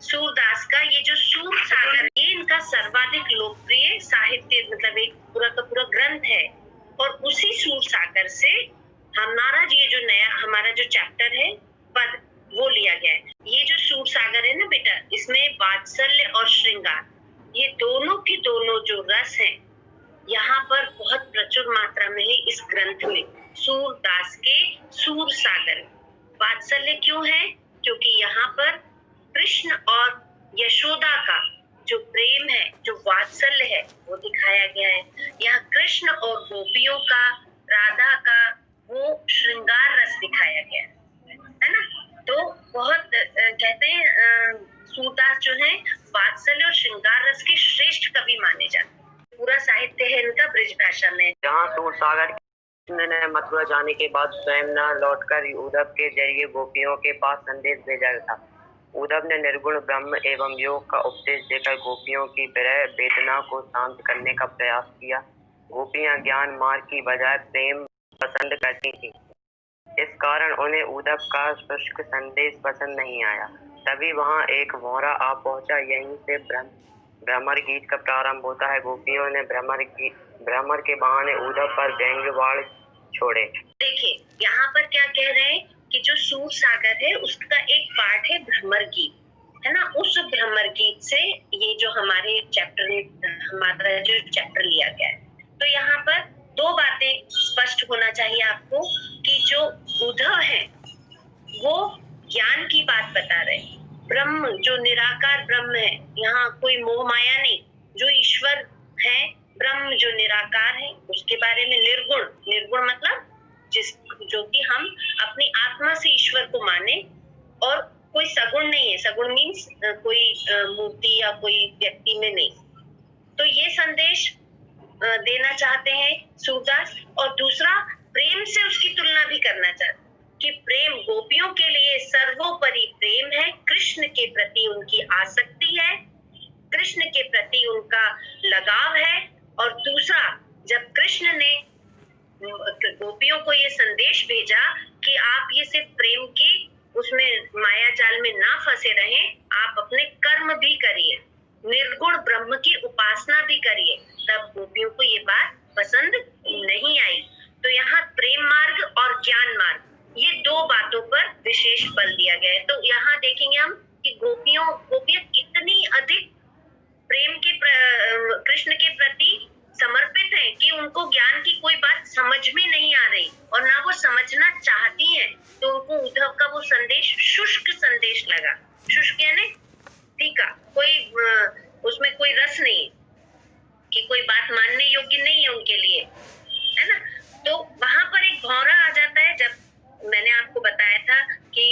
सूरदास का ये जो सूर सागर, ये इनका सर्वाधिक लोकप्रिय साहित्य मतलब एक पूरा का पूरा ग्रंथ है। और उसी सूर सागर से हमारा ये जो नया हमारा जो चैप्टर है पद, वो लिया गया है। ये जो सूर सागर है ना बेटा, इसमें वात्सल्य और श्रृंगार, ये दोनों के दोनों जो रस हैं यहाँ पर बहुत प्रचुर मात्रा में है इस ग्रंथ में। सूरदास के सूर सागर। वात्सल्य क्यों है? क्योंकि यहाँ पर कृष्ण और यशोदा का जो प्रेम है, जो वात्सल्य है, वो दिखाया गया है। यहाँ कृष्ण और गोपियों का, राधा का वो श्रृंगार रस दिखाया गया है ना। तो बहुत कहते हैं सूरदास जो है वात्सल्य और श्रृंगार रस के श्रेष्ठ कवि माने जाते हैं। पूरा साहित्य है इनका ब्रिज भाषा में। जहाँ सूरसागर कृष्ण ने मथुरा जाने के बाद स्वयं न लौटकर उद्धव के जरिए गोपियों के पास संदेश भेजा था। उद्धव ने निर्गुण ब्रह्म एवं योग का उपदेश देकर गोपियों की विरह वेदना को शांत करने का प्रयास किया। गोपियां ज्ञान मार्ग की बजाय प्रेम पसंद करती थी, इस कारण उन्हें उद्धव का शुष्क संदेश पसंद नहीं आया। तभी वहां एक भौरा आ पहुंचा। यहीं से भ्रमर गीत का प्रारंभ होता है। गोपियों ने भ्रमर के बहाने उद्धव पर व्यंग्य वाण छोड़े। देखिए यहाँ पर क्या कह रहे हैं कि जो सूर सागर है उसका एक पार्ट है भ्रमर गीत, है ना। उस भ्रमर गीत से ये जो हमारे चैप्टर हमारा जो चैप्टर लिया गया है, तो यहाँ पर दो बातें स्पष्ट होना चाहिए आपको कि जो उद्धव है वो ज्ञान की बात बता रहे हैं। ब्रह्म जो निराकार ब्रह्म है, यहाँ कोई मोह माया नहीं, जो ईश्वर है ब्रह्म जो निराकार है उसके बारे में निर्गुण मतलब जो कि हम अपनी आत्मा से ईश्वर को माने, और कोई सगुण नहीं है। सगुण मीन्स कोई मूर्ति या कोई व्यक्ति में नहीं। तो ये संदेश देना चाहते हैं सूरदास। और दूसरा, प्रेम से उसकी तुलना भी करना चाहते कि प्रेम गोपियों के लिए सर्वोपरि प्रेम है, कृष्ण के प्रति उनकी आसक्ति है, कृष्ण के प्रति उनका लगाव है। और दूसरा, जब कृष्ण ने गोपियों को ये संदेश भेजा कि आप ये सिर्फ प्रेम की उसमें माया जाल में ना फंसे रहें, आप अपने कर्म भी करिए, निर्गुण ब्रह्म की उपासना भी करिए, तब गोपियों को ये बात पसंद नहीं आई। तो यहाँ प्रेम मार्ग और ज्ञान मार्ग, ये दो बातों पर विशेष बल दिया गया है। तो यहाँ देखेंगे हम कि गोपियां कितनी अधिक प्रेम के कृष्ण के प्रति समर्पित है कि उनको ज्ञान की कोई बात समझ में नहीं आ रही और ना वो समझना चाहती हैं। तो उनको उद्धव का वो संदेश शुष्क संदेश लगा। शुष्क यानी फीका, कोई उसमें कोई रस नहीं, कि कोई बात मानने योग्य नहीं है उनके लिए, है ना। तो वहां पर एक भौरा आ जाता है। जब मैंने आपको बताया था कि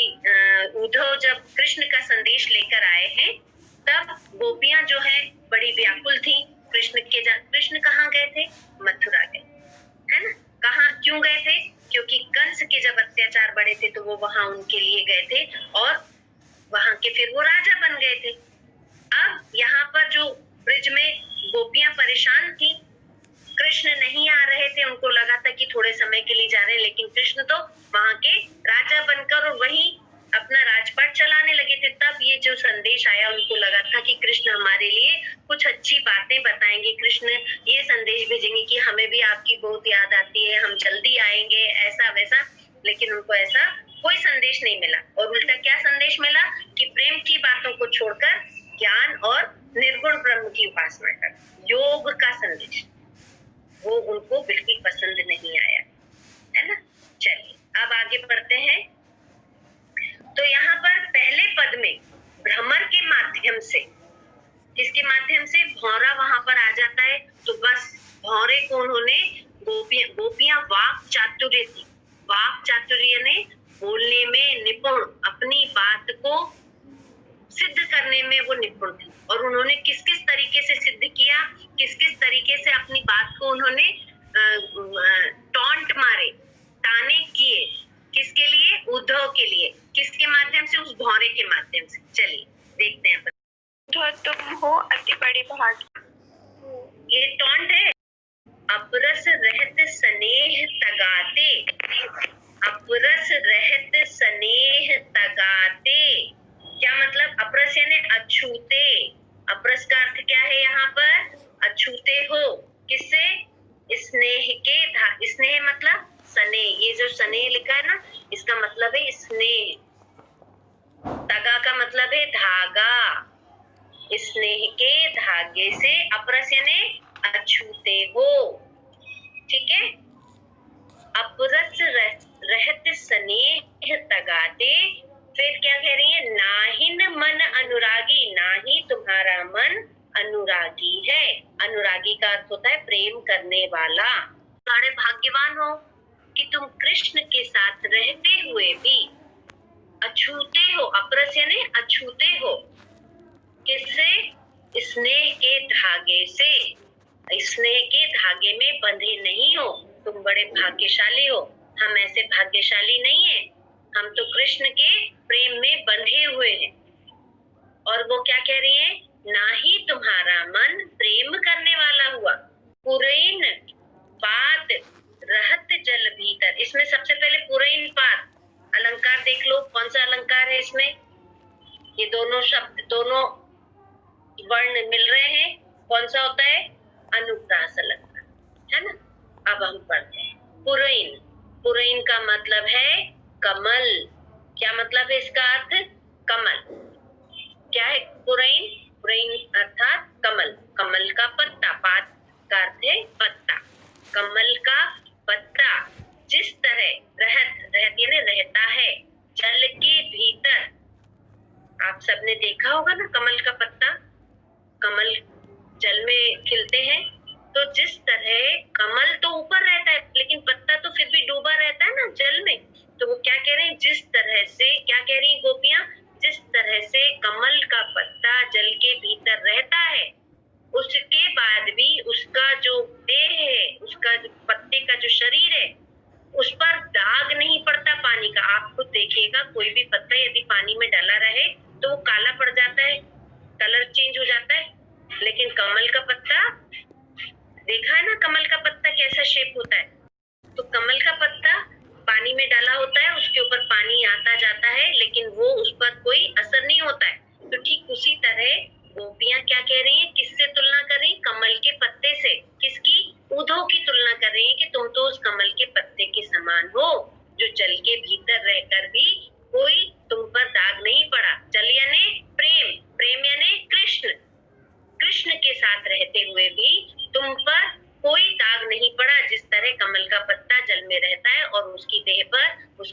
उद्धव जब कृष्ण का संदेश लेकर आए हैं, तब गोपियां जो है बड़ी व्याकुल थी। कृष्ण कहाँ गए थे? मथुरा गए, है ना। कहाँ क्यों गए थे? क्योंकि कंस के जब अत्याचार बढ़े थे तो वो वहां उनके लिए गए थे और वहां के फिर वो राजा बन गए थे। अब यहाँ पर जो ब्रिज में गोपियां परेशान थी, कृष्ण नहीं आ रहे थे, उनको लगा था कि थोड़े समय के लिए जा रहे हैं, लेकिन कृष्ण तो वहां के राजा बनकर और वहीं अपना राजपाट चलाने लगे थे। तब ये जो संदेश आया, उनको लगा था कि कृष्ण हमारे लिए कुछ अच्छी बातें बताएंगे, कृष्ण ये संदेश भेजेंगे कि हमें भी आपकी बहुत याद आती है, हम जल्दी आएंगे, ऐसा वैसा। लेकिन उनको ऐसा कोई संदेश नहीं मिला, और उल्टा क्या संदेश मिला कि प्रेम की बातों को छोड़कर ज्ञान और निर्गुण ब्रह्म की उपासना कर, योग का संदेश, वो उनको बिल्कुल पसंद नहीं आया, है ना। चलिए अब आगे बढ़ते हैं। तो यहाँ पर पहले पद में भ्रमर के माध्यम से, किसके माध्यम से? भौरा वहां पर आ जाता है। तो बस भौरे को उन्होंने गोपियां वाक चातुर्य थी, वाक चातुर्य ने बोलने में निपुण, अपनी बात को सिद्ध करने में वो निपुण थी। और उन्होंने किस किस तरीके से सिद्ध किया, किस किस तरीके से अपनी बात को उन्होंने टॉन्ट मारे, ताने किए, किसके लिए? उद्धव के लिए। किसके माध्यम से? उस भौरे के माध्यम से। चलिए देखते हैं। तुम हो अति बड़ी भागी, ये टॉन्ट है। अपरस रहत स्नेह तगाते, अपरस रहत स्नेह तगाते, क्या मतलब? अप्रस यानी अछूते। अप्रस का अर्थ क्या है यहाँ पर? अछूते हो। किससे? स्नेह के स्नेह मतलब स्नेह। ये जो स्नेह लिखा है ना, इसका मतलब है स्नेह। तगा का मतलब है धागा। स्नेह के धागे से अप्रस यानी अछूते हो। ठीक है। अपरस रहत स्नेह तगाते। फिर क्या कह रही है? नाहिन मन अनुरागी, ना ही तुम्हारा मन अनुरागी है। अनुरागी का अर्थ होता है प्रेम करने वाला। बड़े भाग्यवान हो कि तुम कृष्ण के साथ रहते हुए भी अछूते हो। अप्रस यानी अछूते हो। किससे? स्नेह के धागे से। स्नेह के धागे में बंधे नहीं हो। तुम बड़े भाग्यशाली हो। हम ऐसे भाग्यशाली नहीं है। हम तो कृष्ण के प्रेम में बंधे हुए हैं। और वो क्या कह रही है? ना ही तुम्हारा मन प्रेम करने वाला हुआ। पुरैन पात रहत जल भीतर। इसमें सबसे पहले पुरैन पात अलंकार देख लो। कौन सा अलंकार है इसमें? ये दोनों शब्द, दोनों वर्ण मिल रहे हैं। कौन सा होता है? अनुप्रास अलंकार, है ना। अब हम पढ़ते हैं पुरैन। पुरैन का मतलब है कमल। क्या मतलब है इसका अर्थ? कमल। क्या है पुरैन? पुरैन अर्थात कमल। कमल का पत्ता। पात का अर्थ है पत्ता। कमल का पत्ता जिस तरह रहत यानी रहता है जल के भीतर। आप सबने देखा होगा ना कमल का पत्ता। कमल जल में खिलते हैं, तो जिस तरह कमल तो ऊपर रहता है लेकिन पत्ता तो फिर भी डूबा रहता है ना जल में। तो वो क्या कह रहे हैं? जिस तरह से, क्या कह रही गोपियां? जिस तरह से कमल का पत्ता जल के भीतर रहता है, उसके बाद भी उसका जो देह है, उसका जो पत्ते का जो शरीर है, उस पर दाग नहीं पड़ता पानी का। आप खुद देखिएगा, कोई भी पत्ता यदि पानी में डाला रहे तो वो काला पड़ जाता है, कलर चेंज हो जाता है। लेकिन कमल का पत्ता, देखा है ना कमल का पत्ता कैसा शेप होता है? तो कमल का पत्ता पानी में डाला होता है, उसके ऊपर पानी आता जाता है, लेकिन वो उस पर कोई असर नहीं होता है। तो ठीक उसी तरह गोपियां क्या कह रही हैं? किससे तुलना कर रही? कमल के पत्ते से। किसकी? उधो की तुलना कर रही है कि तुम तो उस कमल के पत्ते के समान हो जो जल के भीतर रहकर भी कोई तुम पर दाग नहीं पड़ा। जल यानी प्रेम, प्रेम यानी कृष्ण। कृष्ण के साथ रहते हुए भी तुम पर कोई दाग नहीं पड़ा। जिस तरह कमल का पत्ता जल में रहता है और उसकी देह पर, उस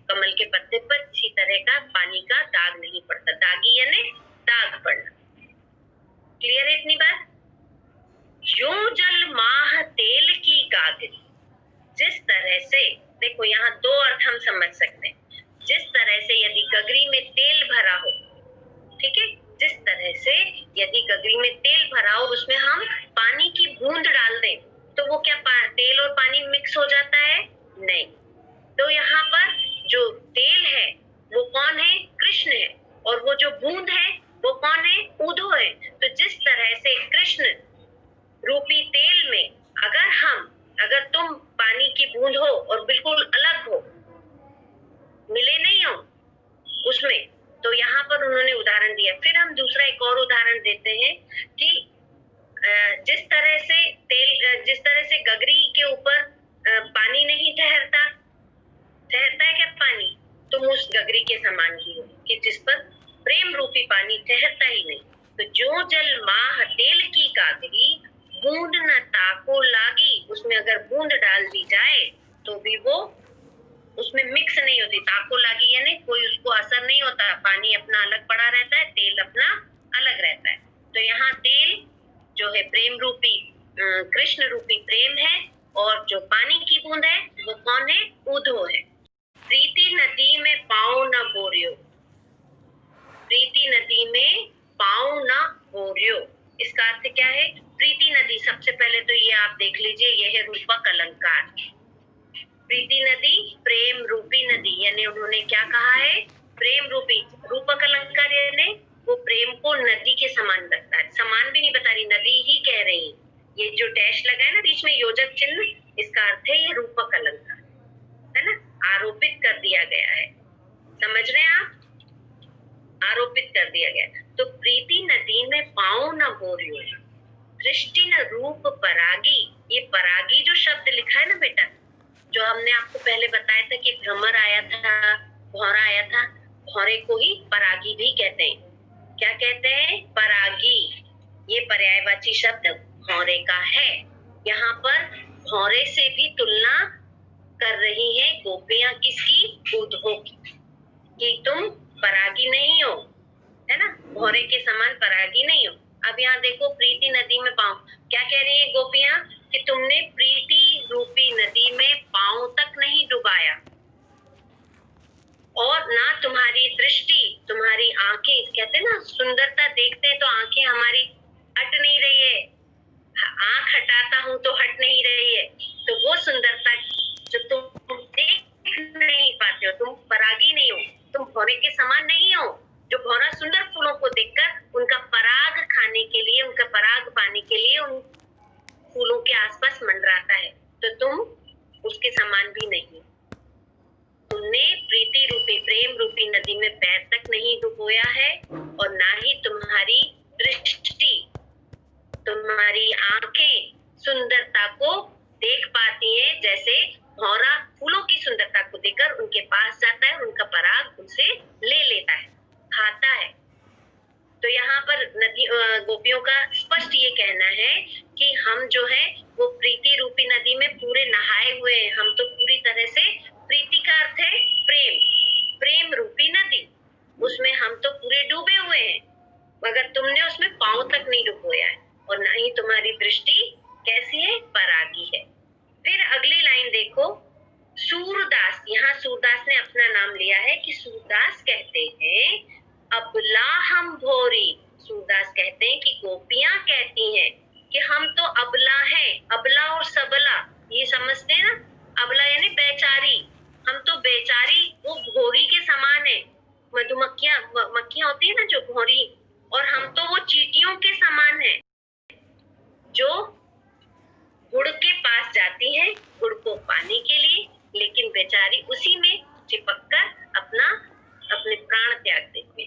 कमल के पत्ते पर किसी तरह का पानी का दाग नहीं पड़ता। दागी यानी दाग पड़ना। क्लियर है इतनी बात? जो जल माह तेल की गागरी। जिस तरह से, देखो यहाँ दो अर्थ हम समझ सकते हैं। जिस तरह से यदि गगरी में तेल भरा हो, ठीक है, जिस तरह से यदि गगरी में तेल भरा हो, उसमें हम पानी की बूंद डाल दें तो वो क्या तेल और पानी मिक्स हो जाता है? नहीं। तो यहाँ पर जो तेल है वो कौन है? कृष्ण है। और वो जो बूंद है वो कौन है? उद्धो है। तो जिस तरह से कृष्ण रूपी तेल में अगर तुम पानी की बूंद हो और बिल्कुल अलग हो, मिले नहीं हो उसमें, तो यहाँ पर उन्होंने उदाहरण दिया। फिर हम दूसरा एक और उदाहरण देते हैं कि जिस तरह से गगरी के ऊपर पानी नहीं ठहरता है क्या पानी? तुम उस गगरी के समान ही हो कि जिस पर प्रेम रूपी पानी ठहरता ही नहीं। तो जो जल माह तेल की गागरी बूंद न ताको लागी, उसमें अगर बूंद डाल दी जाए तो भी वो उसमें मिक्स नहीं होती। ताको लागी यानी कोई उसको असर नहीं होता। पानी अपना अलग पड़ा रहता है, तेल अपना अलग रहता है। तो यहाँ तेल जो है प्रेम रूपी, कृष्ण रूपी प्रेम है, और जो पानी की बूंद है वो कौन है? उद्धो है। प्रीति नदी में पाँव न बोरियो। प्रीति नदी में पाँव न बोरियो, इसका अर्थ क्या है? प्रीति नदी, सबसे पहले तो ये आप देख लीजिए, ये है रूपक अलंकार। प्रीति नदी प्रेम रूपी नदी, यानी उन्होंने क्या कहा है? प्रेम रूपी। रूपक अलंकार यानी वो प्रेम को नदी के समान रखता है। समान भी नहीं बता रही, नदी ही कह रही है। ये जो डैश लगा है ना बीच में योजक चिन्ह, इसका अर्थ है ये रूपक अलंकार, है ना, आरोपित कर दिया गया है। समझ रहे हैं आप? आरोपित कर दिया गया। तो प्रीति नदी में पाँव न भोरियो, दृष्टि न रूप परागी। ये परागी जो शब्द लिखा है ना बेटा, जो हमने आपको पहले बताया था कि भ्रमर आया था, भौरा आया था, भौरे को ही परागी भी कहते हैं। क्या कहते हैं? परागी। ये पर्यायवाची शब्द भौरे का है। यहाँ पर भौरे से भी तुलना कर रही है गोपियां, किसकी? उद्धव की, कि तुम परागी नहीं हो, है ना, भौरे के समान परागी नहीं हो। अब यहाँ देखो, प्रीति नदी में पाँव, क्या कह रही है गोपियां? कि तुमने प्रीति रूपी नदी में पाँव तक नहीं डुबाया, और ना तुम्हारी दृष्टि, तुम्हारी आंखें, कहते ना सुंदरता देखते हैं तो आंखें हमारी हट नहीं रही है, आंख हटाता हूं तो हट नहीं रही है, तो वो सुंदरता जो तुम देख नहीं पाते हो, तुम परागी नहीं हो, तुम भौरे के समान नहीं हो। जो भौरा सुंदर फूलों को देखकर उनका पराग खाने के लिए, उनका पराग पाने के लिए उन फूलों के आसपास मंडराता है, तो तुम उसके समान भी नहीं। तुमने प्रीति रूपी, प्रेम रूपी नदी में पैर तक नहीं डुबोया है, और ना ही तुम्हारी दृष्टि, तुम्हारी आंखें सुंदरता को देख पाती हैं। जैसे भौरा फूलों की सुंदरता को देखकर उनके पास जाता है, उनका पराग उनसे ले लेता है, खाता है। तो यहाँ पर नदी गोपियों का स्पष्ट ये कहना है कि हम जो है वो प्रीति रूपी नदी में पूरे नहाए हुए हैं। हम तो पूरी तरह से, प्रीति का अर्थ है प्रेम, प्रेम रूपी नदी, उसमें हम तो पूरे डूबे हुए हैं, मगर तुमने उसमें पांव तक नहीं डुबोया है, और ना ही तुम्हारी दृष्टि कैसी है? परागी है। फिर अगली लाइन देखो, सूरदास, यहाँ सूरदास ने अपना नाम लिया है कि सूरदास कहते हैं अबला हम भोरी। सूरदास कहते हैं कि गोपियां कहती हैं कि हम तो अबला हैं। अबला और सबला ये समझते हैं ना, अबला यानी बेचारी, हम तो बेचारी वो भोरी के समान है। मधुमक्खियां, मक्खियां होती है ना जो भोरी, और हम तो वो चींटियों के समान है जो गुड़ के पास